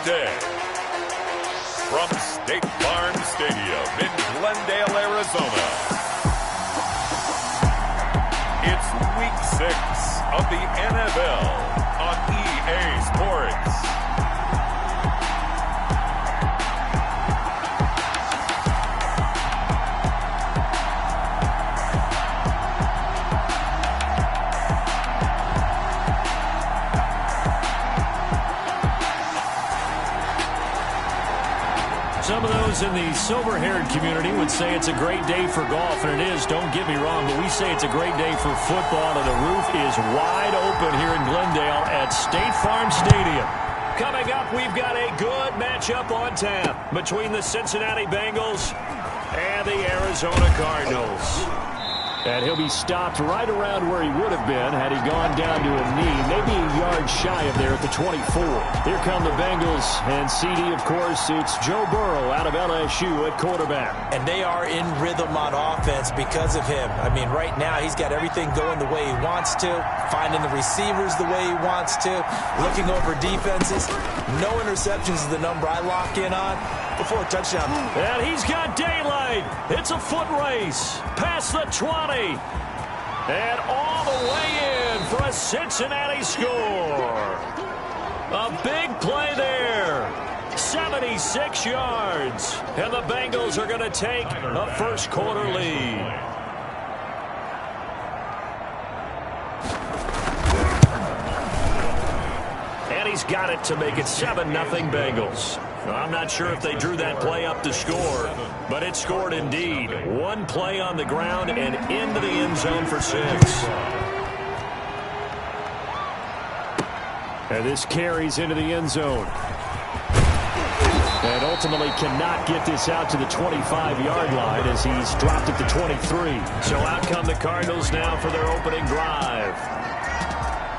day. From State Farm Stadium in Glendale, Arizona, it's Week 6 of the NFL on EA Sports. Some of those in the silver-haired community would say it's a great day for golf, and it is, don't get me wrong, but we say it's a great day for football, and the roof is wide open here in Glendale at State Farm Stadium. Coming up, we've got a good matchup on tap between the Cincinnati Bengals and the Arizona Cardinals. And he'll be stopped right around where he would have been had he gone down to a knee, maybe a yard shy of there at the 24. Here come the Bengals, and CD, of course, it's Joe Burrow out of LSU at quarterback. And they are in rhythm on offense because of him. I mean, right now he's got everything going the way he wants to, finding the receivers the way he wants to, looking over defenses. No interceptions is the number I lock in on. Before a touchdown. And he's got daylight. It's a foot race. Past the 20. And all the way in for a Cincinnati score. A big play there. 76 yards. And the Bengals are going to take a first quarter lead. And he's got it to make it 7-0 Bengals. I'm not sure if they drew that play up to score, but it scored indeed. One play on the ground and into the end zone for 6. And this carries into the end zone. And ultimately cannot get this out to the 25-yard line as he's dropped at the 23. So out come the Cardinals now for their opening drive.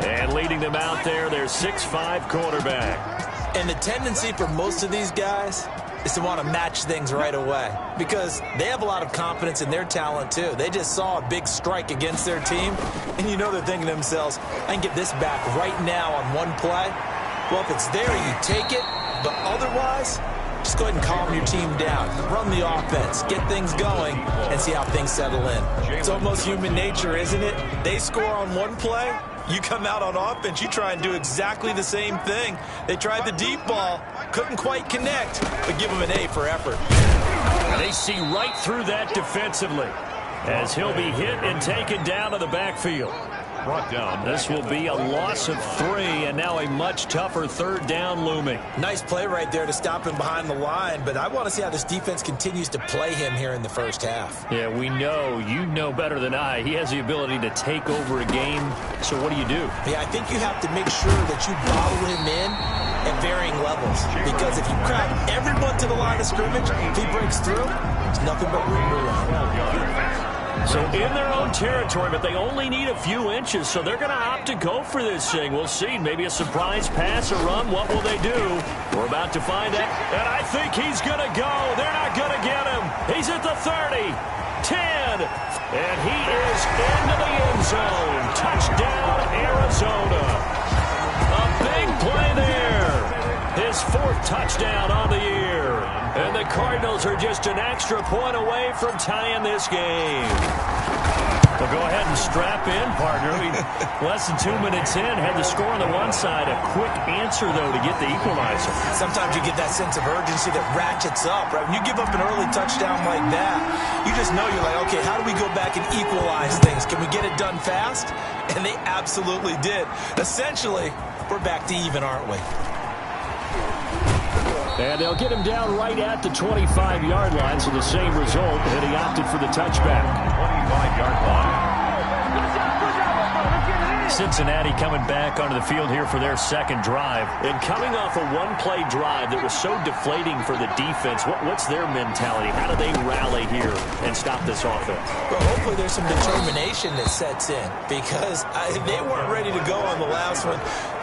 And leading them out there, their 6'5" quarterback. And the tendency for most of these guys is to want to match things right away because they have a lot of confidence in their talent, too. They just saw a big strike against their team, and you know they're thinking to themselves, I can get this back right now on one play. Well, if it's there, you take it, but otherwise, just go ahead and calm your team down. Run the offense, get things going, and see how things settle in. It's almost human nature, isn't it? They score on one play. You come out on offense, you try and do exactly the same thing. They tried the deep ball, couldn't quite connect, but give them an A for effort. They see right through that defensively as he'll be hit and taken down to the backfield. Brought down. This will be a loss of 3, and now a much tougher third down looming. Nice play right there to stop him behind the line, but I want to see how this defense continues to play him here in the first half. Yeah, we know, you know better than I, he has the ability to take over a game, so what do you do? Yeah, I think you have to make sure that you bottle him in at varying levels, because if you crowd everyone to the line of scrimmage, if he breaks through, there's nothing but room to run. So in their own territory, but they only need a few inches, so they're going to opt to go for this thing. We'll see. Maybe a surprise pass or run. What will they do? We're about to find out. And I think he's going to go. They're not going to get him. He's at the 30, 10, and he is into the end zone. Touchdown, Arizona. A big play there. His 4th touchdown on the year. And the Cardinals are just an extra point away from tying this game. Well, go ahead and strap in, partner. Less than 2 minutes in, had the score on the one side. A quick answer, though, to get the equalizer. Sometimes you get that sense of urgency that ratchets up, right? When you give up an early touchdown like that, you just know you're like, okay, how do we go back and equalize things? Can we get it done fast? And they absolutely did. Essentially, we're back to even, aren't we? And they'll get him down right at the 25-yard line, so the same result, and he opted for the touchback. 25-yard line. Cincinnati coming back onto the field here for their second drive. And coming off a one-play drive that was so deflating for the defense, what's their mentality? How do they rally here and stop this offense? Well, hopefully there's some determination that sets in because they weren't ready to go on the last one.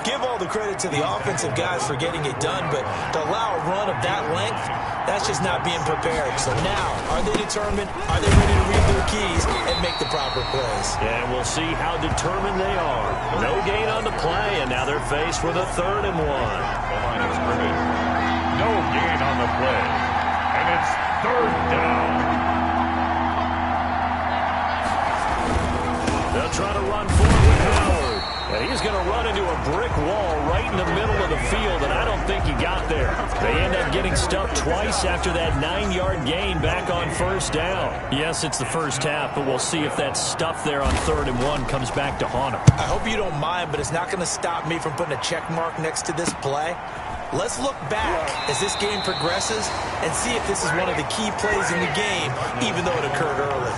Give all the credit to the offensive guys for getting it done, but to allow a run of that length, that's just not being prepared. So now, are they determined? Are they ready to read their keys and make the proper plays? Yeah, and we'll see how determined they are. No gain on the play, and now they're faced with a 3rd and 1. no gain on the play. And it's third down. They'll try to run forward with Howard. And he's going to run into a brick wall right in the middle of the field, and I don't think he got there. They end up getting stuffed twice after that 9-yard gain back on first down. Yes, it's the first half, but we'll see if that stuff there on 3rd and 1 comes back to haunt him. I hope you don't mind, but it's not going to stop me from putting a check mark next to this play. Let's look back as this game progresses and see if this is one of the key plays in the game, even though it occurred early.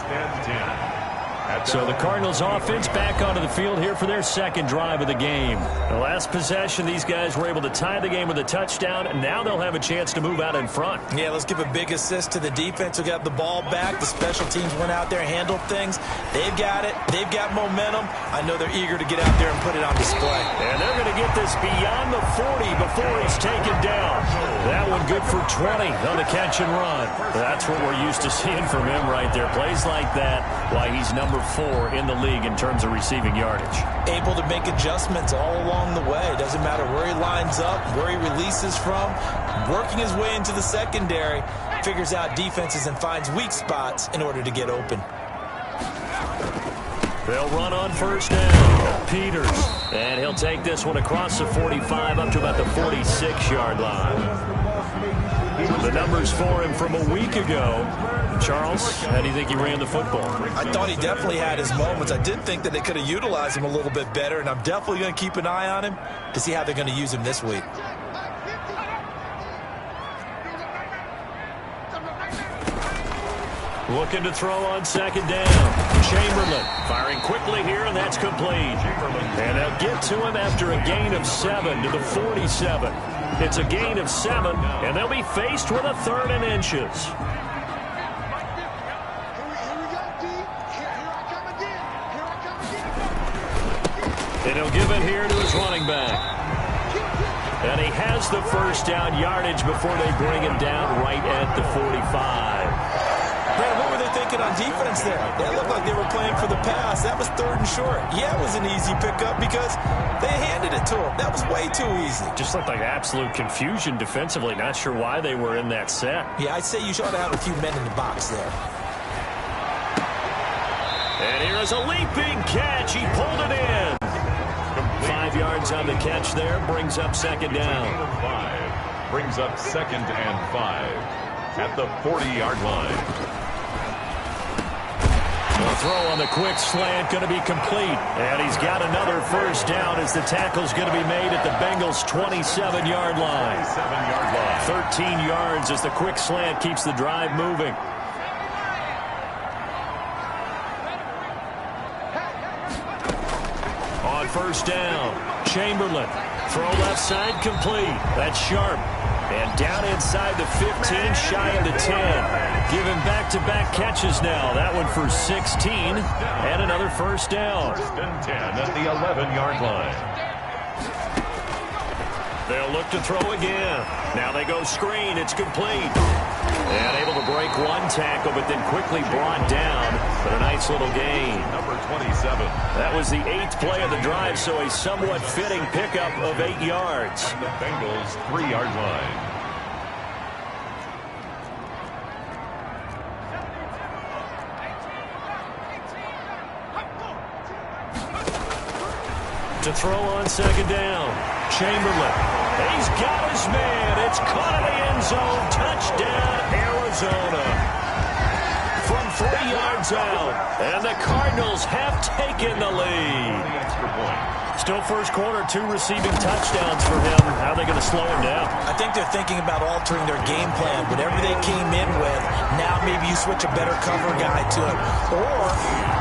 So the Cardinals offense back onto the field here for their second drive of the game. The last possession, these guys were able to tie the game with a touchdown, and now they'll have a chance to move out in front. Yeah, let's give a big assist to the defense who got the ball back. The special teams went out there and handled things. They've got it. They've got momentum. I know they're eager to get out there and put it on display. And they're going to get this beyond the 40 before he's taken down. That one good for 20 on the catch and run. That's what we're used to seeing from him right there. Plays like that, why he's number 4 in the league in terms of receiving yardage. Able to make adjustments all along the way. Doesn't matter where he lines up, where he releases from. Working his way into the secondary, figures out defenses and finds weak spots in order to get open. They'll run on first down. Peters. And he'll take this one across the 45 up to about the 46-yard line. The numbers for him from a week ago. Charles, how do you think he ran the football? I thought he definitely had his moments. I did think that they could have utilized him a little bit better, and I'm definitely going to keep an eye on him to see how they're going to use him this week. Looking to throw on second down. Chamberlain firing quickly here, and that's complete. And they'll get to him after a gain of 7 to the 47. It's a gain of 7, and they'll be faced with a 3rd and inches. And he'll give it here to his running back. And he has the first down yardage before they bring him down right at the 45. Brad, what were they thinking on defense there? They looked like they were playing for the pass. That was 3rd and short. Yeah, it was an easy pickup because they handed it to him. That was way too easy. Just looked like absolute confusion defensively. Not sure why they were in that set. Yeah, I'd say you ought to have a few men in the box there. And here is a leaping catch. He pulled it in. 5 yards on the catch there. Brings up second down. Brings up 2nd and 5 at the 40-yard line. The throw on the quick slant going to be complete. And he's got another first down as the tackle's going to be made at the Bengals' 27-yard line. 13 yards as the quick slant keeps the drive moving. On first down, Chamberlain. Throw left side complete. That's Sharp. And down inside the 15, shy of the 10. Giving back-to-back catches now. That one for 16. And another first down. 1st and 10 at the 11-yard line. They'll look to throw again. Now they go screen. It's complete. And able to break one tackle, but then quickly brought down for a nice little gain. Number 27. That was the 8th play of the drive, so a somewhat fitting pickup of 8 yards. And the Bengals' 3-yard line. To throw on second down. Chamberlain. He's got his man. It's caught in the end zone. Touchdown, Arizona. From 3 yards out. And the Cardinals have taken the lead. Still first quarter, 2 receiving touchdowns for him. How are they going to slow him down? I think they're thinking about altering their game plan. Whatever they came in with, now maybe you switch a better cover guy to it. Or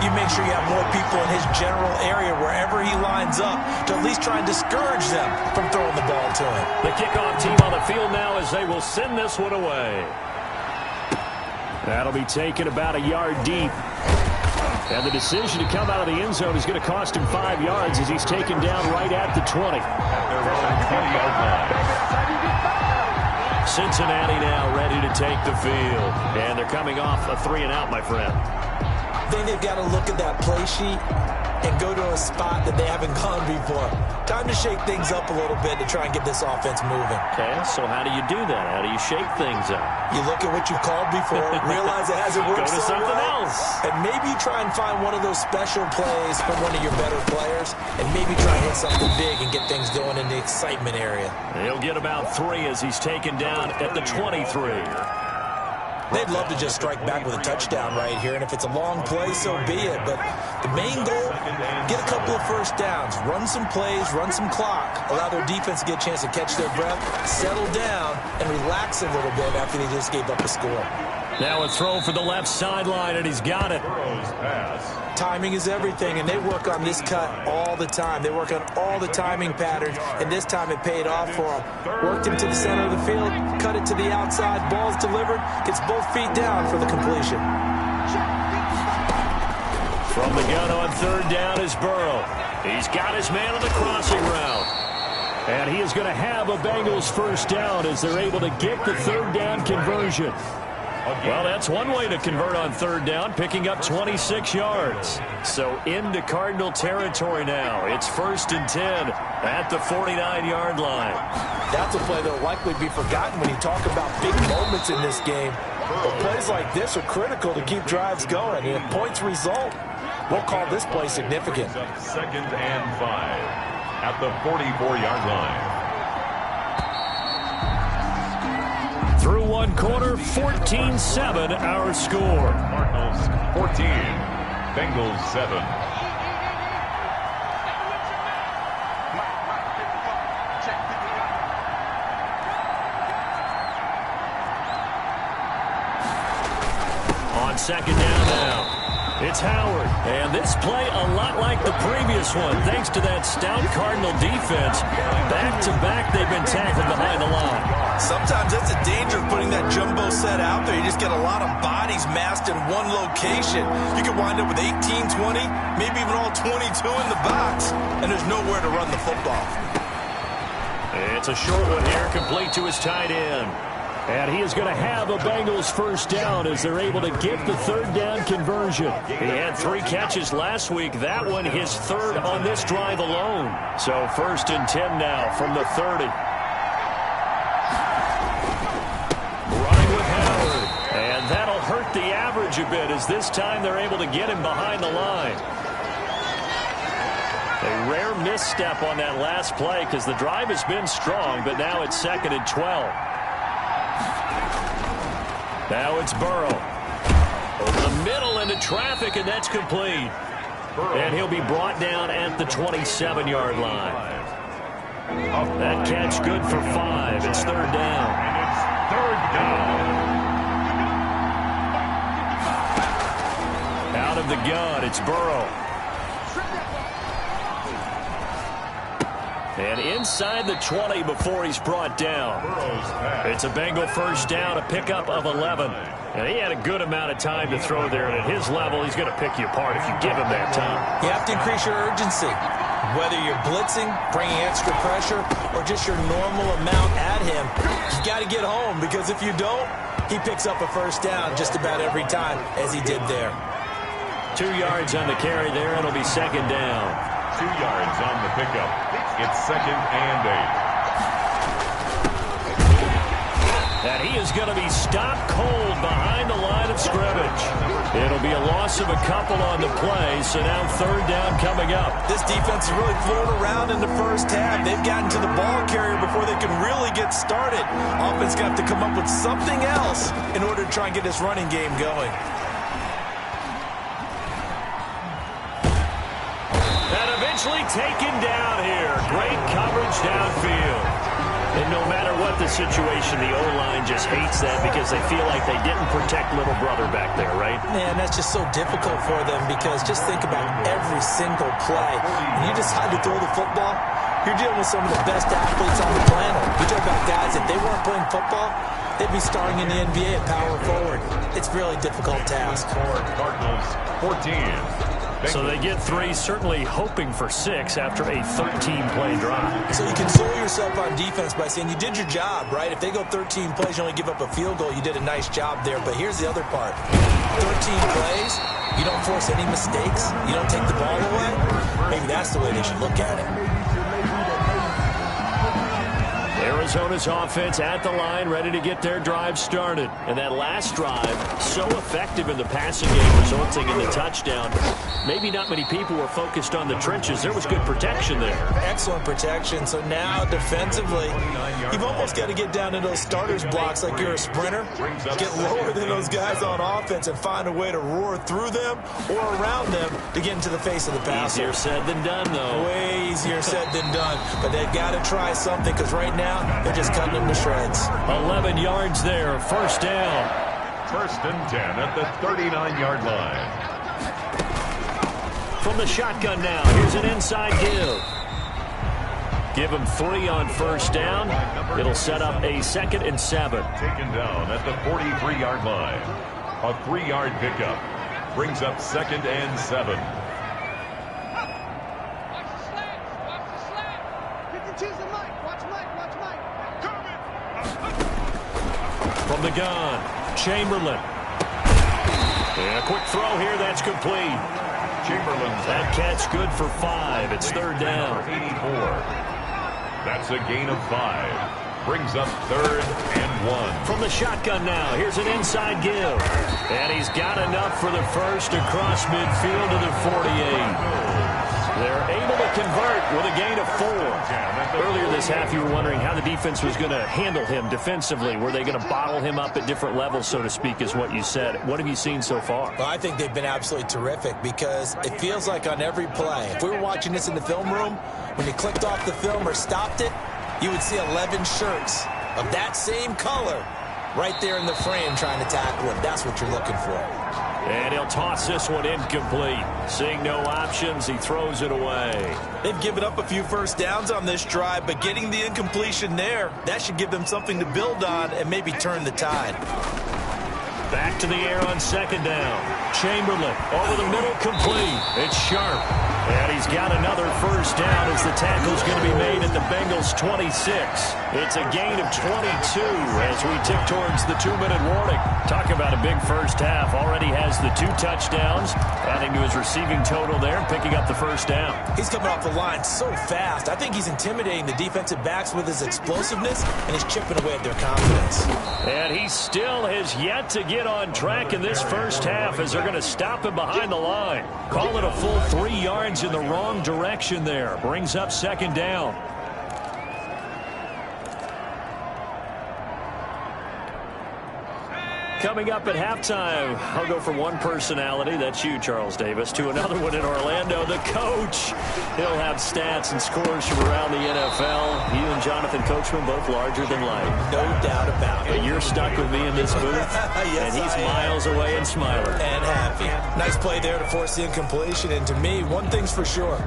you make sure you have more people in his general area wherever he lines up to at least try and discourage them from throwing the ball to him. The kickoff team on the field now as they will send this one away. That'll be taken about a yard deep. And the decision to come out of the end zone is going to cost him 5 yards as he's taken down right at the 20. Cincinnati now ready to take the field. And they're coming off a 3-and-out, my friend. think they've got to look at that play sheet and go to a spot that they haven't gone before. Time to shake things up a little bit to try and get this offense moving. Okay, so how do you do that? How do you shake things up? You look at what you called before, realize it hasn't worked Go to so something well, else. and maybe try and find one of those special plays from one of your better players, and maybe try and hit something big and get things going in the excitement area. He'll get about 3 as he's taken down at the 23. They'd love to just strike back with a touchdown right here, and if it's a long play, so be it. But the main goal, get a couple of first downs, run some plays, run some clock, allow their defense to get a chance to catch their breath, settle down, and relax a little bit after they just gave up a score. Now a throw for the left sideline, and he's got it. Timing is everything, and they work on this cut all the time. They work on all the timing patterns, and this time it paid off for them. Worked him to the center of the field, cut it to the outside, ball's delivered, gets both feet down for the completion. From the gun on third down is Burrow. He's got his man on the crossing route. And he is going to have a Bengals first down as they're able to get the third down conversion. Well, that's one way to convert on third down, picking up 26 yards. So into Cardinal territory now. It's 1st and 10 at the 49-yard line. That's a play that will likely be forgotten when you talk about big moments in this game. But plays like this are critical to keep drives going. And if points result, we'll call this play significant. 2nd and 5 at the 44-yard line. Through one quarter, 14-7 our score. Cardinals 14, Bengals 7. On second down now. It's Howard. And this play a lot like the previous one, thanks to that stout Cardinal defense. Back-to-back, they've been tackled behind the line. Sometimes that's the danger of putting that jumbo set out there. You just get a lot of bodies massed in one location. You could wind up with 18, 20, maybe even all 22 in the box, and there's nowhere to run the football. It's a short one here, complete to his tight end. And he is going to have a Bengals first down as they're able to get the third down conversion. He had 3 catches last week. That one his 3rd on this drive alone. So 1st and 10 now from the 30. Running with Howard. And that'll hurt the average a bit as this time they're able to get him behind the line. A rare misstep on that last play because the drive has been strong, but now it's 2nd and 12. Now it's Burrow. Over the middle into traffic, and that's complete. And he'll be brought down at the 27-yard line. That catch good for 5. It's 3rd down. And it's 3rd down. Out of the gun, it's Burrow. And inside the 20 before he's brought down. It's a Bengal first down, a pickup of 11. And he had a good amount of time to throw there. And at his level, he's going to pick you apart if you give him that time. You have to increase your urgency. Whether you're blitzing, bringing extra pressure, or just your normal amount at him, you got to get home, because if you don't, he picks up a first down just about every time, as he did there. 2 yards on the carry there. It'll be 2nd down. 2 yards on the pickup. It's 2nd and 8. And he is going to be stopped cold behind the line of scrimmage. It'll be a loss of a couple on the play, so now 3rd down coming up. This defense is really floating around in the first half. They've gotten to the ball carrier before they can really get started. Offense got to come up with something else in order to try and get this running game going. And eventually taken down here. Great coverage downfield. And no matter what the situation, the O-line just hates that because they feel like they didn't protect little brother back there, right? Man, that's just so difficult for them, because just think about every single play. When you decide to throw the football, you're dealing with some of the best athletes on the planet. You talk about guys, if they weren't playing football, they'd be starting in the NBA at power forward. It's a really difficult task. Cardinals 14. So they get 3, certainly hoping for 6 after a 13-play drive. So you console yourself on defense by saying you did your job, right? If they go 13 plays, you only give up a field goal, you did a nice job there. But here's the other part. 13 plays, you don't force any mistakes, you don't take the ball away, maybe that's the way they should look at it. Arizona's offense at the line, ready to get their drive started. And that last drive, so effective in the passing game, resulting in the touchdown. Maybe not many people were focused on the trenches. There was good protection there. Excellent protection. So now defensively, you've almost got to get down to those starters blocks like you're a sprinter. Get lower than those guys on offense and find a way to roar through them or around them to get into the face of the passer. Easier said than done, though. Way easier said than done. But they've got to try something because right now they're just cutting them to shreds. 11 yards there, first down. First and 10 at the 39-yard line. From the shotgun now, here's an inside give. Give him 3 on first down. It'll set up a 2nd and 7. Taken down at the 43-yard line. A 3-yard pickup brings up 2nd and 7. From the gun, Chamberlain. And a quick throw here, that's complete. Chamberlain's That catch good for 5. It's 3rd down. 84. That's a gain of 5. Brings up 3rd and 1. From the shotgun now, here's an inside give. And he's got enough for the first across midfield to the 48. They're able to convert with a gain of 4. Earlier this half, you were wondering how the defense was going to handle him defensively. Were they going to bottle him up at different levels, so to speak, is what you said. What have you seen so far? Well, I think they've been absolutely terrific because it feels like on every play, if we were watching this in the film room, when you clicked off the film or stopped it, you would see 11 shirts of that same color right there in the frame trying to tackle him. That's what you're looking for. And he'll toss this one incomplete. Seeing no options, he throws it away. They've given up a few first downs on this drive, but getting the incompletion there, that should give them something to build on and maybe turn the tide. Back to the air on 2nd down. Chamberlain over the middle, complete. It's Sharp. And he's got another first down as the tackle's going to be made at the Bengals' 26. It's a gain of 22 as we tick towards the 2-minute warning. Talk about a big first half. Already has the 2 touchdowns, adding to his receiving total there, picking up the first down. He's coming off the line so fast. I think he's intimidating the defensive backs with his explosiveness, and he's chipping away at their confidence. And he still has yet to get on track in this first half as they're going to stop him behind the line. Call it a full 3 yards in the wrong direction there. Brings up 2nd down. Coming up at halftime, I'll go from one personality, that's you, Charles Davis, to another one in Orlando, the coach. He'll have stats and scores from around the NFL. You and Jonathan Coachman, both larger than life. No doubt about it. And you're stuck with me in this booth, Yes, and he's miles away and smiling. And happy. Nice play there to force the incompletion. And to me, one thing's for sure.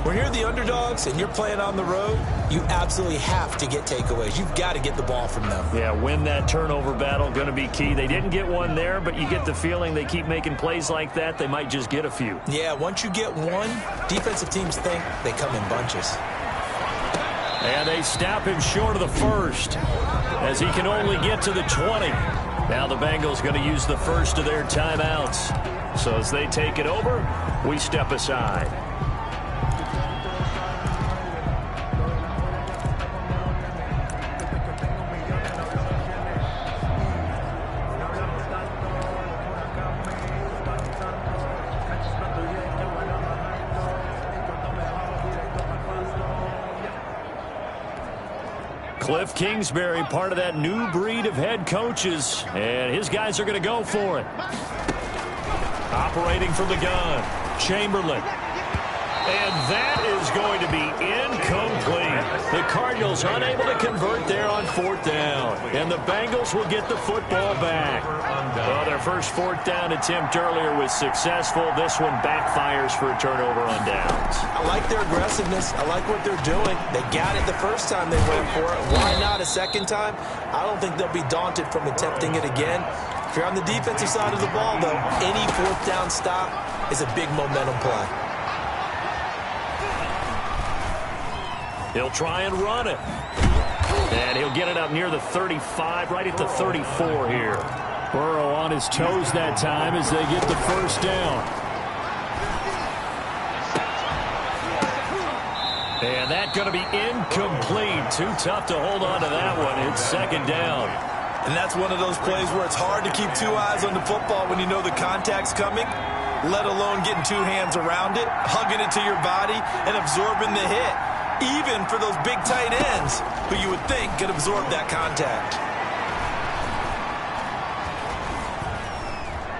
When you're the underdogs and you're playing on the road, you absolutely have to get takeaways. You've got to get the ball from them. Yeah, win that turnover battle, going to be key. They didn't get one there, but you get the feeling they keep making plays like that, they might just get a few. Yeah, once you get one, defensive teams think they come in bunches. And they snap him short of the first as he can only get to the 20. Now the Bengals going to use the first of their timeouts. So as they take it over, we step aside. Cliff Kingsbury, part of that new breed of head coaches, and his guys are going to go for it. Operating from the gun, Chamberlain. And that is going to be incomplete. The Cardinals unable to convert there on 4th down. And the Bengals will get the football back. Well, their first 4th down attempt earlier was successful. This one backfires for a turnover on downs. I like their aggressiveness. I like what they're doing. They got it the first time they went for it. Why not a second time? I don't think they'll be daunted from attempting it again. If you're on the defensive side of the ball, though, any 4th down stop is a big momentum play. He'll try and run it. And he'll get it up near the 35, right at the 34 here. Burrow on his toes that time as they get the first down. And that's going to be incomplete. Too tough to hold on to that one. It's second down. And that's one of those plays where it's hard to keep two eyes on the football when you know the contact's coming, let alone getting two hands around it, hugging it to your body, and absorbing the hit. Even for those big tight ends who you would think could absorb that contact.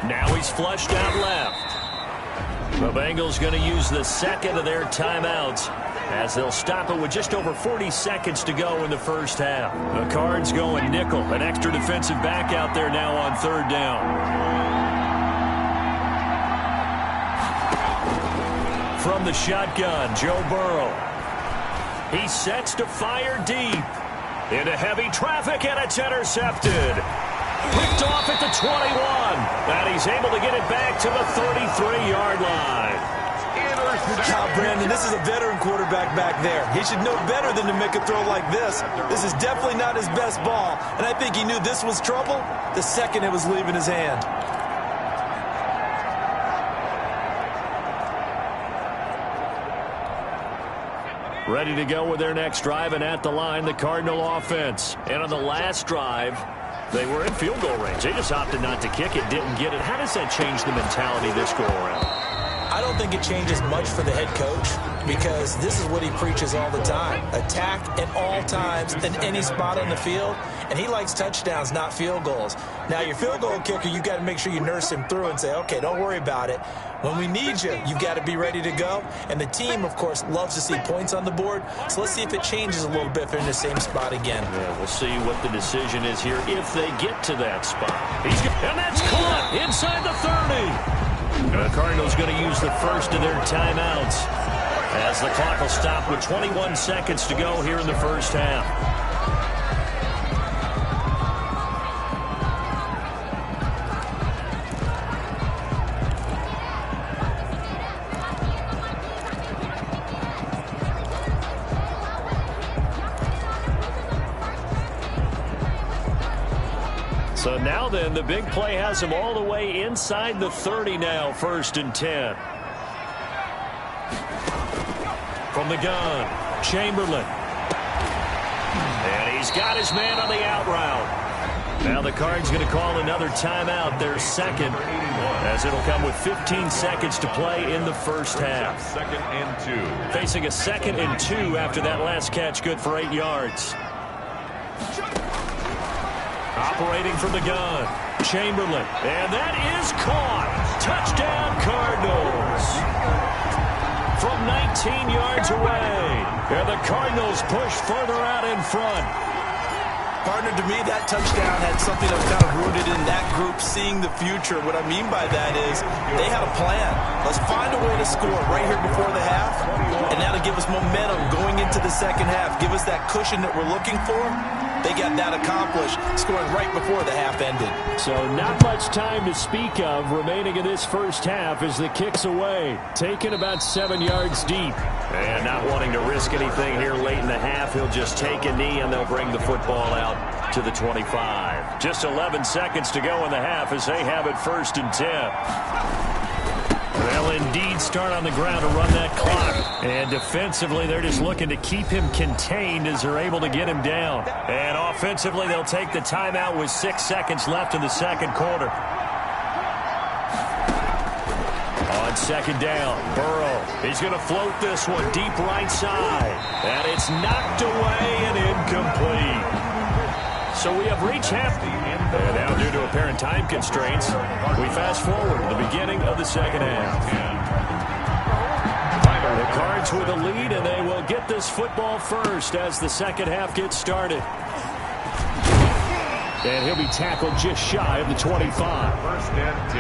Now he's flushed out left. The Bengals going to use the second of their timeouts as they'll stop it with just over 40 seconds to go in the first half. The Cards going nickel, an extra defensive back out there now on third down. From the shotgun, Joe Burrow. He sets to fire deep. Into heavy traffic, and it's intercepted. Picked off at the 21. And he's able to get it back to the 33-yard line. God, Brandon, this is a veteran quarterback back there. He should know better than to make a throw like this. This is definitely not his best ball, and I think he knew this was trouble the second it was leaving his hand. Ready to go with their next drive, and at the line, the Cardinal offense. And on the last drive, they were in field goal range. They just opted not to kick it, didn't get it. How does that change the mentality this go-around? I don't think it changes much for the head coach because this is what he preaches all the time. Attack at all times in any spot on the field, and he likes touchdowns, not field goals. Now, your field goal kicker, you've got to make sure you nurse him through and say, okay, don't worry about it. When we need you, you've got to be ready to go. And the team, of course, loves to see points on the board. So let's see if it changes a little bit if they're in the same spot again. Yeah, we'll see what the decision is here if they get to that spot. And that's caught inside the 30. The Cardinals going to use the first of their timeouts as the clock will stop with 21 seconds to go here in the first half. So now then, the big play has him all the way inside the 30 now, 1st and 10. From the gun, Chamberlain. And he's got his man on the out route. Now the Cards going to call another timeout, their second, as it'll come with 15 seconds to play in the first half. 2nd and 2. Facing a 2nd and 2 after that last catch, good for 8 yards. Operating from the gun, Chamberlain. And that is caught. Touchdown, Cardinals. From 19 yards away. And the Cardinals push further out in front. Partner, to me, that touchdown had something that was kind of rooted in that group seeing the future. What I mean by that is they had a plan. Let's find a way to score right here before the half, and that'll give us momentum going into the second half. Give us that cushion that we're looking for. They got that accomplished, scoring right before the half ended. So not much time to speak of remaining in this first half as the kick's away. Taken about 7 yards deep. And not wanting to risk anything here late in the half, he'll just take a knee and they'll bring the football out to the 25. Just 11 seconds to go in the half as they have it 1st and 10. They'll indeed start on the ground to run that clock. And defensively, they're just looking to keep him contained as they're able to get him down. And offensively, they'll take the timeout with 6 seconds left in the second quarter. On second down, Burrow. He's going to float this one deep right side. And it's knocked away and incomplete. So we have reached half. And now, due to apparent time constraints, we fast forward to the beginning of the second half. The Cards with a lead, and they will get this football first as the second half gets started. And he'll be tackled just shy of the 25. 1st and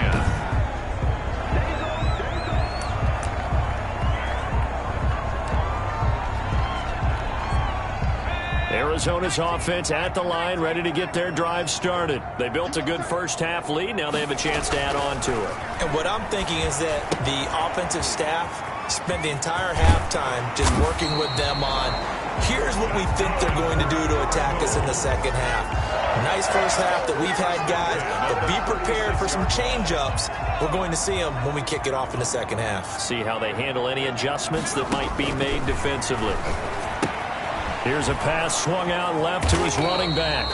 10. Arizona's offense at the line, ready to get their drive started. They built a good first half lead. Now they have a chance to add on to it. And what I'm thinking is that the offensive staff spent the entire halftime just working with them on, here's what we think they're going to do to attack us in the second half. Nice first half that we've had, guys, but be prepared for some change-ups. We're going to see them when we kick it off in the second half. See how they handle any adjustments that might be made defensively. Here's a pass swung out left to his running back.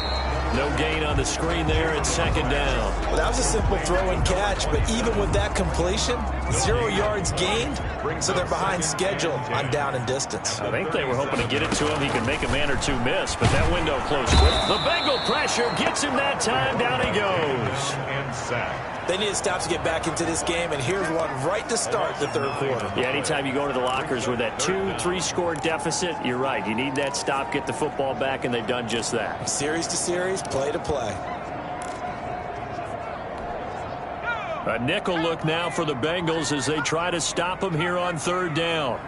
No gain on the screen there at second down. Well, that was a simple throw and catch, but even with that completion, 0 yards gained, so they're behind schedule on down and distance. I think they were hoping to get it to him. He could make a man or two miss, but that window closed quick. The Bengal pressure gets him that time. Down he goes. And sack. They need to stop to get back into this game, and here's one right to start the third quarter. Yeah, anytime you go to the lockers with that 2-3 score deficit, you're right. You need that stop, get the football back, and they've done just that. Series to series, play to play. A nickel look now for the Bengals as they try to stop him here on third down.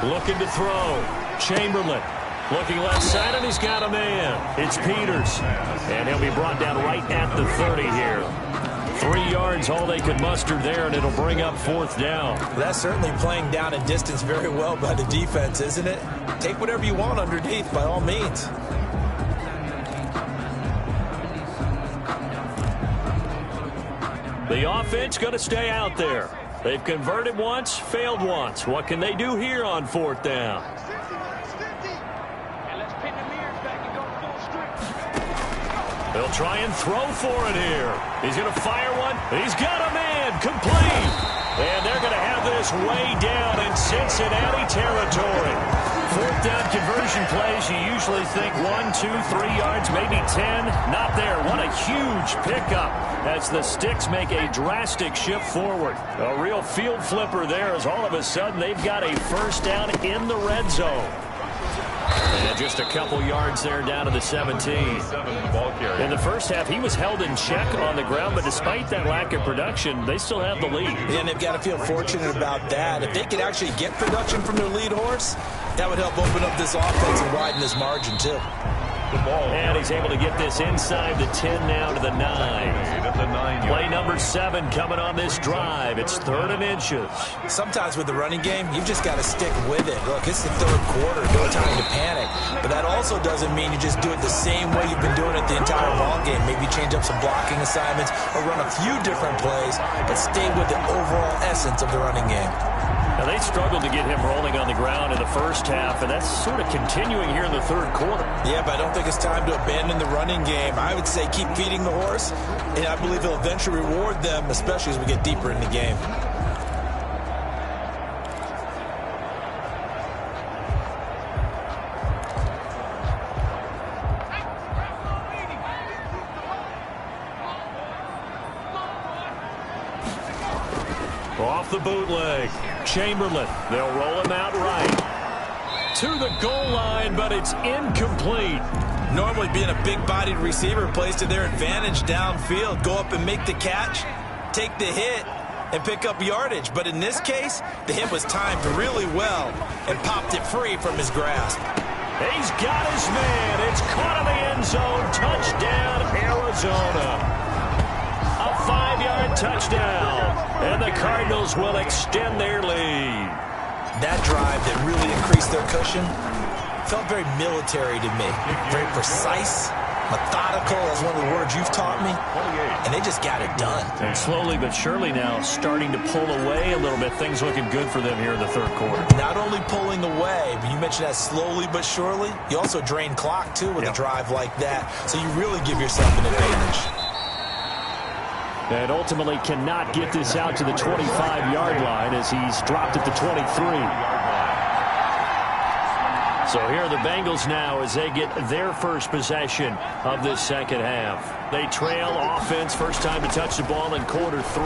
Looking to throw. Chamberlain. Looking left side, and he's got a man. It's Peters. And he'll be brought down right at the 30 here. 3 yards, all they could muster there, and it'll bring up fourth down. Well, that's certainly playing down in distance very well by the defense, isn't it? Take whatever you want underneath, by all means. The offense going to stay out there. They've converted once, failed once. What can they do here on fourth down? They'll try and throw for it here. He's going to fire one. He's got a man. Complete. And they're going to have this way down in Cincinnati territory. Fourth down conversion plays, you usually think 1, 2, 3 yards, maybe 10. Not there. What a huge pickup as the Sticks make a drastic shift forward. A real field flipper there as all of a sudden they've got a first down in the red zone. And just a couple yards there down to the 17. In the first half, he was held in check on the ground, but despite that lack of production, they still have the lead. And they've got to feel fortunate about that. If they could actually get production from their lead horse, that would help open up this offense and widen this margin, too. And he's able to get this inside the 10 now to the 9. Play number 7 coming on this drive. It's 3rd and inches. Sometimes with the running game, you've just got to stick with it. Look, it's the third quarter. No time to panic. But that also doesn't mean you just do it the same way you've been doing it the entire ball game. Maybe change up some blocking assignments or run a few different plays, but stay with the overall essence of the running game. Now, they struggled to get him rolling on the ground in the first half, and that's sort of continuing here in the third quarter. Yeah, but I don't think it's time to abandon the running game. I would say keep feeding the horse, and I believe he'll eventually reward them, especially as we get deeper in the game. Off the bootleg. Chamberlain. They'll roll him out right. To the goal line, but it's incomplete. Normally being a big-bodied receiver plays to their advantage downfield. Go up and make the catch, take the hit, and pick up yardage. But in this case, the hit was timed really well and popped it free from his grasp. He's got his man. It's caught in the end zone. Touchdown, Arizona. A 5-yard touchdown, and the Cardinals will extend their lead. That drive that really increased their cushion felt very military to me. Very precise, methodical, that's one of the words you've taught me, and they just got it done. And slowly but surely now starting to pull away a little bit. Things looking good for them here in the third quarter. Not only pulling away, but you mentioned that slowly but surely. You also drain clock, too, with a drive like that, so you really give yourself an advantage. And ultimately cannot get this out to the 25-yard line as he's dropped at the 23. So here are the Bengals now as they get their first possession of this second half. They trail offense, first time to touch the ball in quarter 3,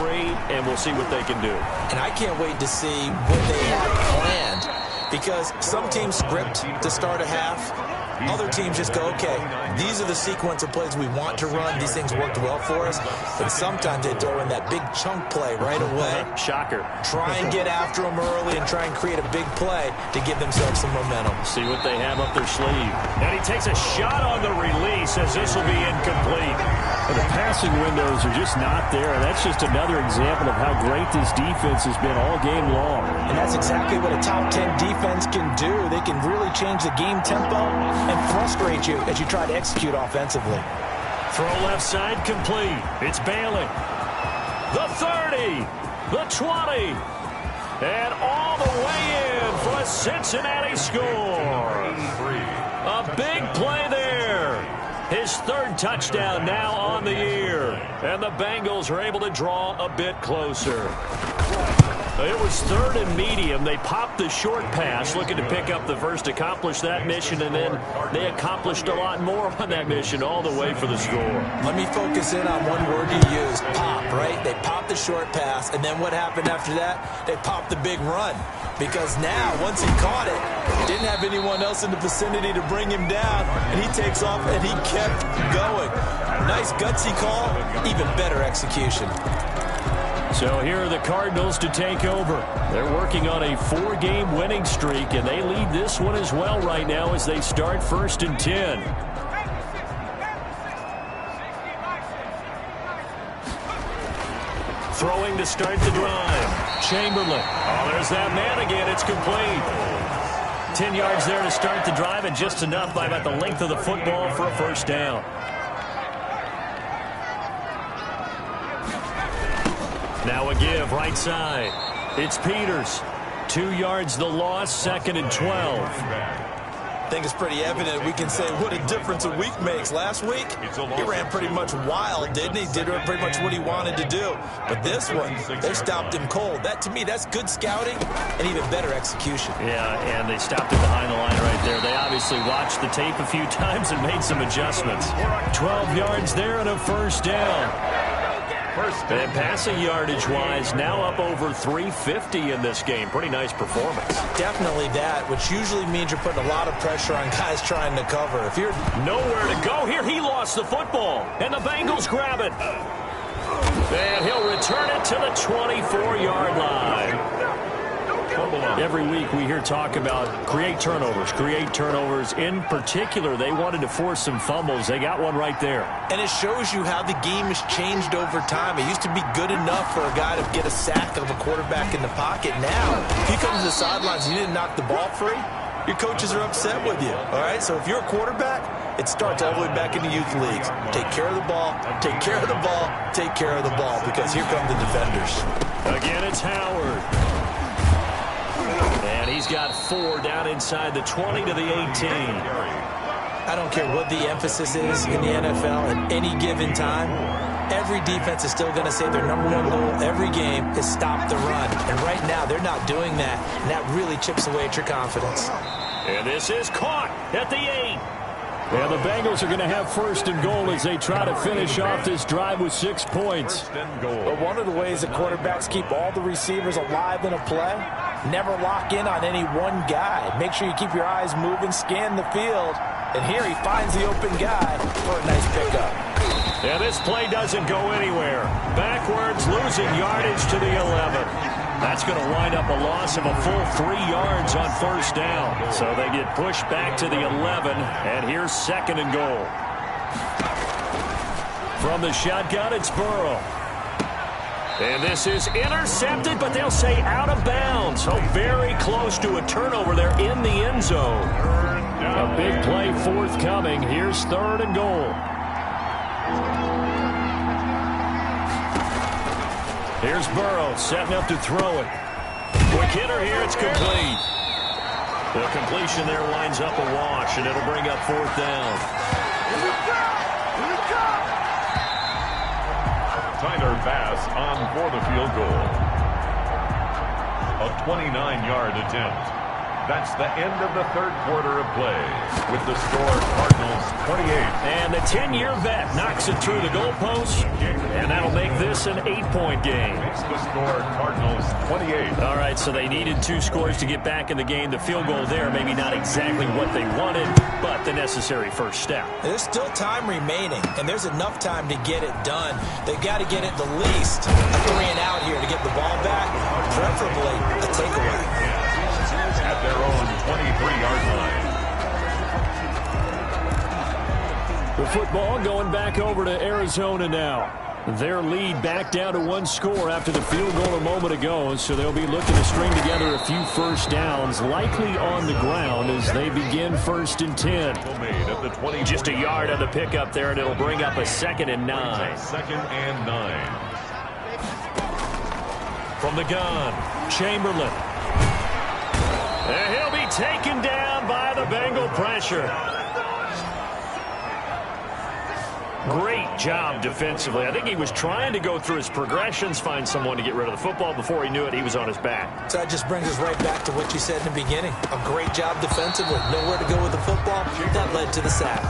and we'll see what they can do. And I can't wait to see what they have planned, because some teams script to start a half. Other teams just go, okay, these are the sequence of plays we want to run. These things worked well for us. But sometimes they throw in that big chunk play right away. Shocker. Try and get after them early and try and create a big play to give themselves some momentum. See what they have up their sleeve. And he takes a shot on the release as this will be incomplete. And the pass passing windows are just not there. And that's just another example of how great this defense has been all game long. And that's exactly what a top 10 defense can do. They can really change the game tempo and frustrate you as you try to execute offensively. Throw left side complete. It's Bailey. The 30. The 20. And all the way in for a Cincinnati score. A big play there. His third touchdown now on the year. And the Bengals are able to draw a bit closer. It was third and medium. They popped the short pass, looking to pick up the first, accomplish that mission, and then they accomplished a lot more on that mission all the way for the score. Let me focus in on one word you used, pop, right? They popped the short pass, and then what happened after that? They popped the big run. Because now, once he caught it, didn't have anyone else in the vicinity to bring him down, and he takes off, and he kept going. Nice gutsy call, even better execution. So here are the Cardinals to take over. They're working on a 4-game winning streak, and they lead this one as well right now as they start 1st and 10. Throwing to start the drive. Chamberlain. Oh, there's that man again. It's complete. 10 yards there to start the drive, and just enough by about the length of the football for a first down. Now a give, right side. It's Peters. 2 yards the loss, 2nd and 12. I think it's pretty evident we can say what a difference a week makes. Last week, he ran pretty much wild, didn't he? Did pretty much what he wanted to do. But this one, they stopped him cold. That, to me, that's good scouting and even better execution. Yeah, and they stopped it behind the line right there. They obviously watched the tape a few times and made some adjustments. 12 yards there and a first down. And passing yardage-wise, now up over 350 in this game. Pretty nice performance. Definitely that, which usually means you're putting a lot of pressure on guys trying to cover. If you're nowhere to go here, he lost the football, and the Bengals grab it. And he'll return it to the 24-yard line. Every week we hear talk about create turnovers. In particular, they wanted to force some fumbles. They got one right there. And it shows you how the game has changed over time. It used to be good enough for a guy to get a sack of a quarterback in the pocket. Now, if you come to the sidelines and you didn't knock the ball free, your coaches are upset with you. All right? So if you're a quarterback, it starts all the way back in the youth leagues. Take care of the ball, take care of the ball, take care of the ball, because here come the defenders. Again, it's Howard. And he's got 4 down inside the 20 to the 18. I don't care what the emphasis is in the NFL at any given time. Every defense is still going to say their number one goal every game is stop the run. And right now, they're not doing that. And that really chips away at your confidence. And this is caught at the 8. And the Bengals are going to have 1st and goal as they try to finish off this drive with 6 points. But one of the ways that quarterbacks keep all the receivers alive in a play, never lock in on any one guy. Make sure you keep your eyes moving, scan the field. And here he finds the open guy for a nice pickup. And this play doesn't go anywhere. Backwards, losing yardage to the 11. That's going to wind up a loss of a full 3 yards on 1st down. So they get pushed back to the 11, and here's 2nd and goal. From the shotgun, it's Burrow. And this is intercepted, but they'll say out of bounds. So very close to a turnover there in the end zone. A big play forthcoming. Here's 3rd and goal. Here's Burrow setting up to throw it. Quick hitter here. It's complete. The completion there lines up a wash, and it'll bring up 4th down. Tyler Bass on for the field goal. A 29-yard attempt. That's the end of the 3rd quarter of play. With the score, Cardinals 28. And the 10-year vet knocks it through the goalpost. And that'll make this an 8-point game. Makes the score, Cardinals 28. All right, so they needed 2 scores to get back in the game. The field goal there, maybe not exactly what they wanted, but the necessary first step. There's still time remaining, and there's enough time to get it done. They've got to get it the least a 3 and out here to get the ball back, preferably a takeaway. At their own 23-yard line. The football going back over to Arizona now. Their lead back down to 1 score after the field goal a moment ago, so they'll be looking to string together a few first downs, likely on the ground as they begin 1st and 10. Just a yard on the pickup there, and it'll bring up a 2nd and 9. 2nd and 9. From the gun, Chamberlain. And he'll be taken down by the Bengal pressure. Great job defensively. I think he was trying to go through his progressions, find someone to get rid of the football. Before he knew it, he was on his back. So that just brings us right back to what you said in the beginning. A great job defensively. Nowhere to go with the football. That led to the sack.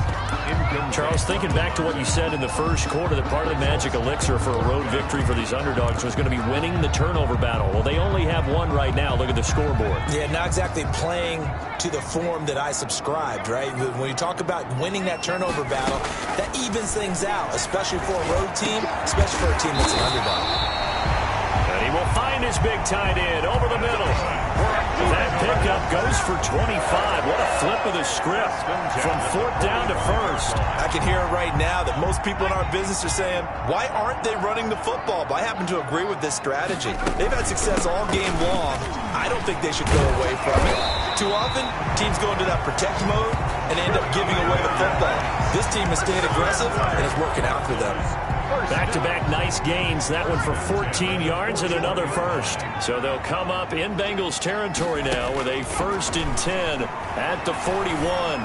Charles, thinking back to what you said in the first quarter, that part of the magic elixir for a road victory for these underdogs was going to be winning the turnover battle. Well, they only have one right now. Look at the scoreboard. Yeah, not exactly playing to the form that I subscribed, right? When you talk about winning that turnover battle, that evens things out, especially for a road team, especially for a team that's an underdog. And he will find his big tight end over the middle. That pickup goes for 25. What a flip of the script from 4th down to 1st. I can hear it right now that most people in our business are saying, why aren't they running the football? But I happen to agree with this strategy. They've had success all game long. I don't think they should go away from it. Too often, teams go into that protect mode and end up giving away the football. This team has stayed aggressive and it's working out for them. Back-to-back nice gains. That one for 14 yards and another first. So they'll come up in Bengals territory now with a 1st and 10 at the 41.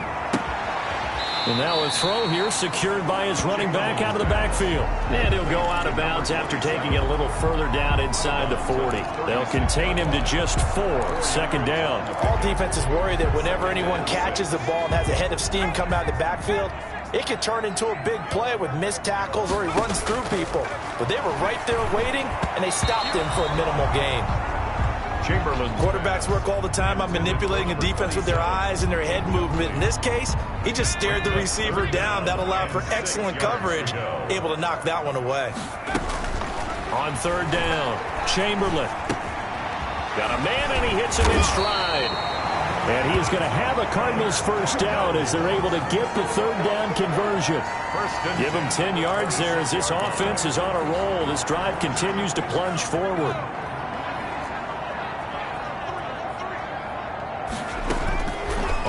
And now a throw here secured by his running back out of the backfield. And he'll go out of bounds after taking it a little further down inside the 40. They'll contain him to just 4. 2nd down. All defenses worry that whenever anyone catches the ball and has a head of steam come out of the backfield, it could turn into a big play with missed tackles or he runs through people. But they were right there waiting, and they stopped him for a minimal gain. Chamberlain. Quarterbacks work all the time on manipulating a defense with their eyes and their head movement. In this case, he just stared the receiver down. That allowed for excellent coverage, able to knock that one away. On 3rd down, Chamberlain. Got a man, and he hits him in stride. And he is going to have a Cardinals 1st down as they're able to get the 3rd down conversion. Give him 10 yards there as this offense is on a roll. This drive continues to plunge forward.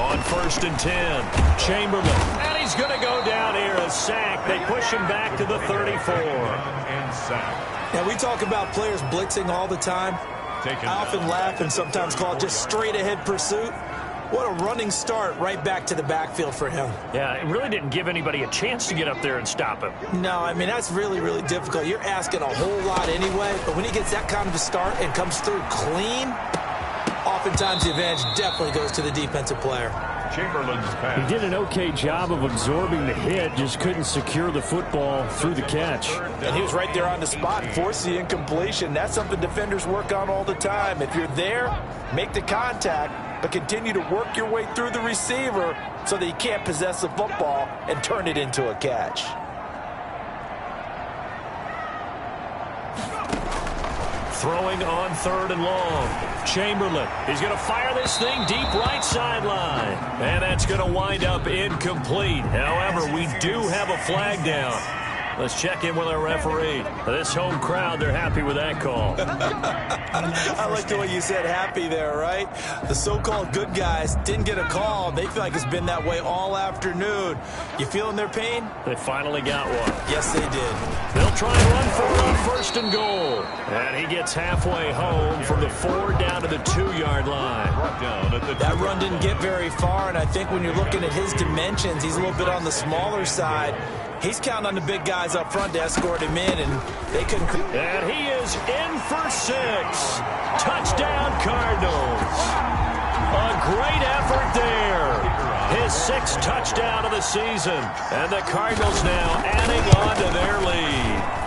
On 1st and 10, Chamberlain. And he's going to go down here, a sack. They push him back to the 34. And sack. Now, we talk about players blitzing all the time. I often laugh and sometimes call it just straight-ahead pursuit. What a running start right back to the backfield for him. Yeah, it really didn't give anybody a chance to get up there and stop him. No, I mean, that's really, really difficult. You're asking a whole lot anyway, but when he gets that kind of a start and comes through clean, oftentimes the advantage definitely goes to the defensive player. Chamberlain's pass. He did an okay job of absorbing the hit, just couldn't secure the football through the catch. And he was right there on the spot, forced the incompletion. That's something defenders work on all the time. If you're there, make the contact, but continue to work your way through the receiver so that he can't possess the football and turn it into a catch. Throwing on 3rd and long. Chamberlain. He's going to fire this thing deep right sideline. And that's going to wind up incomplete. However, we do have a flag down. Let's check in with our referee. This home crowd, they're happy with that call. I like the way you said happy there, right? The so-called good guys didn't get a call. They feel like it's been that way all afternoon. You feeling their pain? They finally got one. Yes, they did. They'll try and run for it on 1st and goal. And he gets halfway home from the 4 down to the 2-yard line. That run didn't get very far, and I think when you're looking at his dimensions, he's a little bit on the smaller side. He's counting on the big guys up front to escort him in, and they couldn't. And he is in for 6. Touchdown, Cardinals. A great effort there. His 6th touchdown of the season. And the Cardinals now adding on to their lead.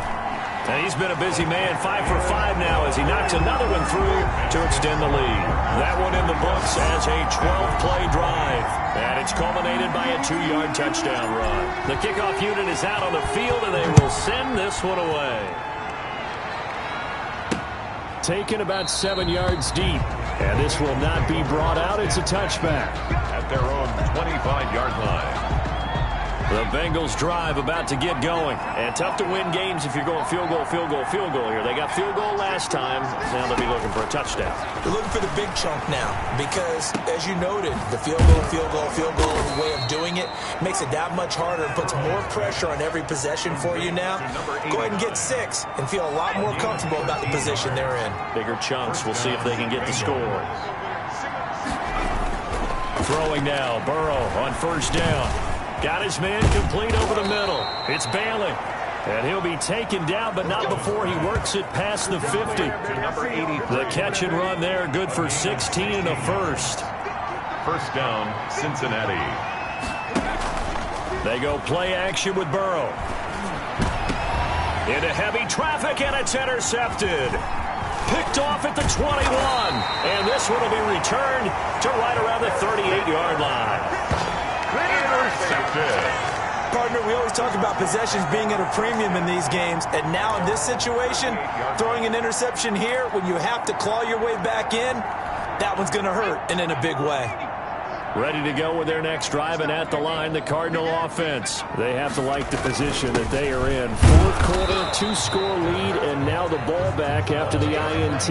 And he's been a busy man, 5 for 5 now as he knocks another one through to extend the lead. That one in the books as a 12-play drive. And it's culminated by a 2-yard touchdown run. The kickoff unit is out on the field, and they will send this one away. Taken about 7 yards deep. And this will not be brought out. It's a touchback. At their own 25-yard line. The Bengals drive about to get going. And tough to win games if you're going field goal, field goal, field goal here. They got field goal last time. Now they'll be looking for a touchdown. They're looking for the big chunk now because, as you noted, the field goal, field goal, field goal way of doing it makes it that much harder and puts more pressure on every possession for you now. Go ahead and get 6 and feel a lot more comfortable about the position they're in. Bigger chunks. We'll see if they can get the score. Throwing now. Burrow on first down. Got his man complete over the middle. It's Bailey. And he'll be taken down, but not before he works it past the 50. The catch and run there, good for 16 and a first. First down, Cincinnati. They go play action with Burrow. Into heavy traffic, and it's intercepted. Picked off at the 21. And this one will be returned to right around the 38-yard line. Intercepted. Partner, we always talk about possessions being at a premium in these games, and now in this situation, throwing an interception here when you have to claw your way back in, that one's going to hurt, and in a big way. Ready to go with their next drive, and at the line, the Cardinal offense. They have to like the position that they are in. Fourth quarter, 2-score lead, and now the ball back after the INT.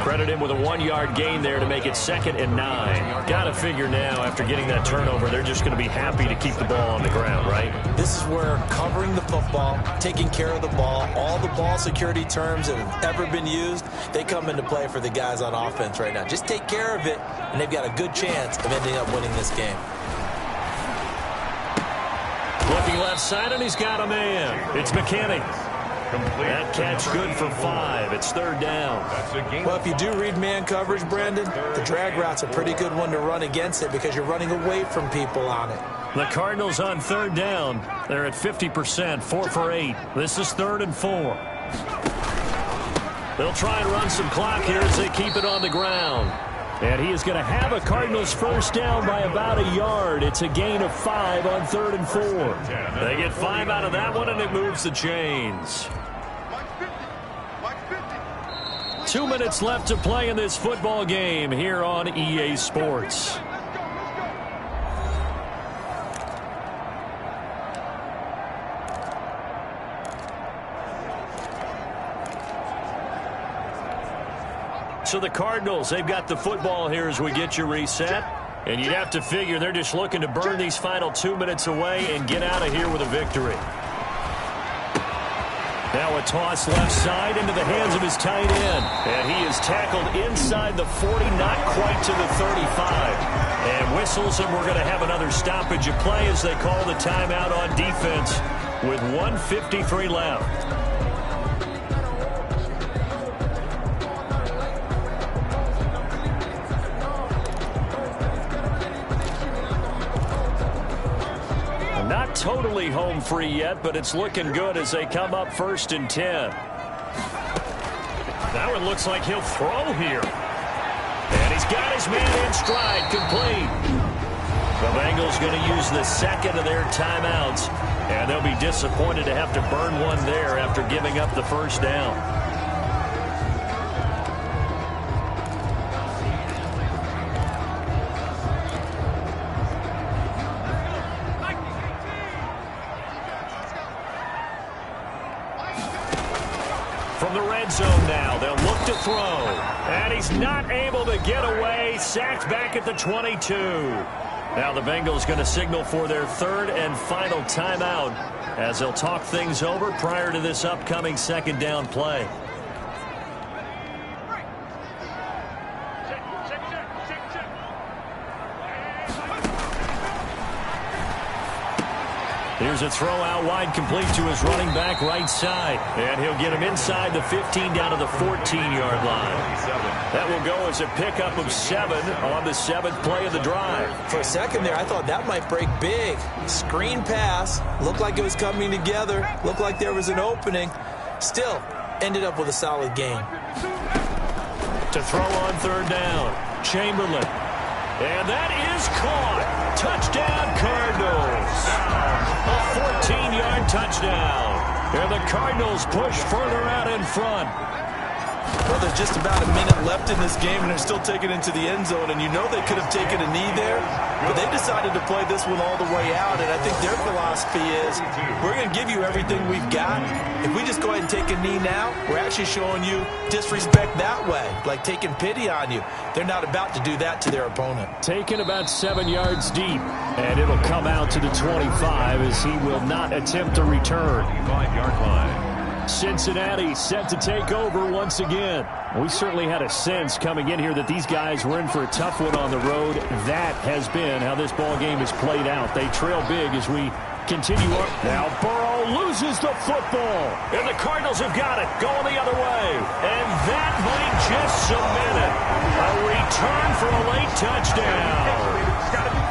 Credit him with a 1-yard gain there to make it 2nd and 9. Got to figure now, after getting that turnover, they're just going to be happy to keep the ball on the ground, right? This is where covering the football, taking care of the ball, all the ball security terms that have ever been used, they come into play for the guys on offense right now. Just take care of it, and they've got a good chance of ending up winning this game. Looking left side, and he's got a man. It's McKinney. That catch good for 5. It's 3rd down. Well, if you do read man coverage, Brandon, the drag route's a pretty good one to run against it because you're running away from people on it. The Cardinals on 3rd down. They're at 50%, 4 for 8. This is 3rd and 4. They'll try and run some clock here as they keep it on the ground. And he is going to have a Cardinals first down by about a yard. It's a gain of 5 on 3rd and 4. They get 5 out of that one, and it moves the chains. 2 minutes left to play in this football game here on EA Sports. So the Cardinals, they've got the football here as we get you reset. And you'd have to figure they're just looking to burn these final 2 minutes away and get out of here with a victory. Now a toss left side into the hands of his tight end. And he is tackled inside the 40, not quite to the 35. And whistles, and we're going to have another stoppage of play as they call the timeout on defense with 1:53 left. Not totally home free yet, but it's looking good as they come up 1st and 10. Now it looks like he'll throw here. And he's got his man in stride, complete. The Bengals going to use the 2nd of their timeouts, and they'll be disappointed to have to burn one there after giving up the first down. From the red zone now, they'll look to throw. And he's not able to get away. Sacked back at the 22. Now the Bengals going to signal for their 3rd and final timeout as they'll talk things over prior to this upcoming 2nd down play. Here's a throw out wide, complete to his running back right side. And he'll get him inside the 15 down to the 14-yard line. That will go as a pickup of 7 on the 7th play of the drive. For a second there, I thought that might break big. Screen pass. Looked like it was coming together. Looked like there was an opening. Still, ended up with a solid gain. To throw on 3rd down, Chamberlain. And that is caught. Touchdown, Cardinals. A 14-yard touchdown. And the Cardinals push further out in front. Well, there's just about a minute left in this game, and they're still taking it into the end zone. And you know they could have taken a knee there, but they decided to play this one all the way out. And I think their philosophy is, we're going to give you everything we've got. If we just go ahead and take a knee now, we're actually showing you disrespect that way, like taking pity on you. They're not about to do that to their opponent. Taken about 7 yards deep, and it'll come out to the 25 as he will not attempt to return. 5-yard line. Cincinnati set to take over once again. We certainly had a sense coming in here that these guys were in for a tough one on the road. That has been how this ball game has played out. They trail big as we continue on. Now Burrow loses the football, and the Cardinals have got it going the other way. And that might just cement it. A return for a late touchdown.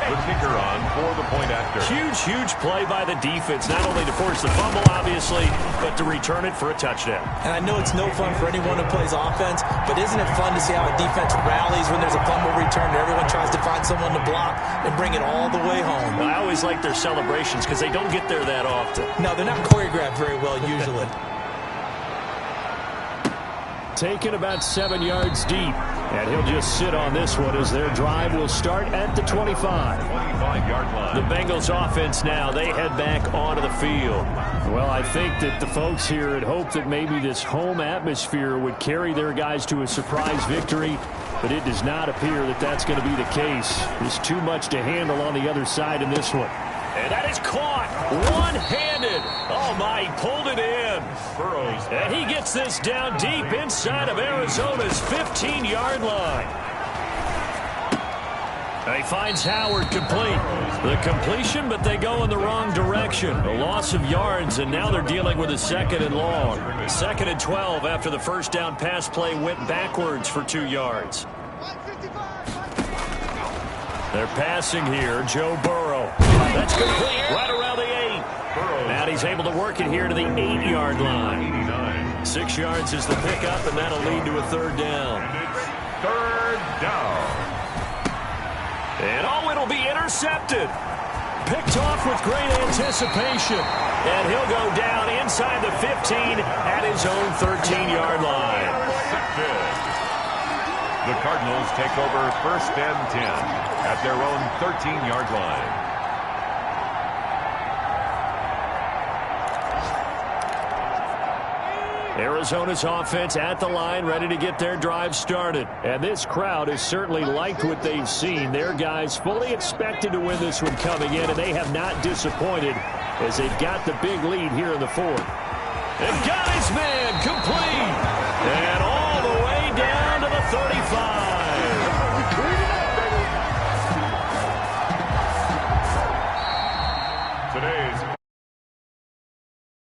The kicker on for the point after. Huge play by the defense, not only to force the fumble, obviously, but to return it for a touchdown. And I know it's no fun for anyone who plays offense, but isn't it fun to see how a defense rallies when there's a fumble return and everyone tries to find someone to block and bring it all the way home? Well, I always like their celebrations because they don't get there that often. No, they're not choreographed very well usually. Taken about 7 yards deep, and he'll just sit on this one as their drive will start at the 25. 25-yard line. The Bengals offense now, they head back onto the field. Well, I think that the folks here had hoped that maybe this home atmosphere would carry their guys to a surprise victory, but it does not appear that that's going to be the case. There's too much to handle on the other side in this one. And that is caught one-handed. Oh, my, he pulled it in. Burrows. And he gets this down deep inside of Arizona's 15-yard line. He finds Howard complete. The completion, but they go in the wrong direction. A loss of yards, and now they're dealing with a 2nd and long. 2nd and 12 after the first down pass play went backwards for 2 yards. They're passing here. Joe Burrow. That's complete right around the 8. Now he's able to work it here to the 8-yard line. 6 yards is the pickup, and that'll lead to a 3rd down. Third down. And it'll be intercepted. Picked off with great anticipation. And he'll go down inside the 15 at his own 13-yard line. The Cardinals take over 1st and 10 at their own 13-yard line. Arizona's offense at the line, ready to get their drive started. And this crowd has certainly liked what they've seen. Their guys fully expected to win this one coming in, and they have not disappointed as they've got the big lead here in the 4th. And got his man complete.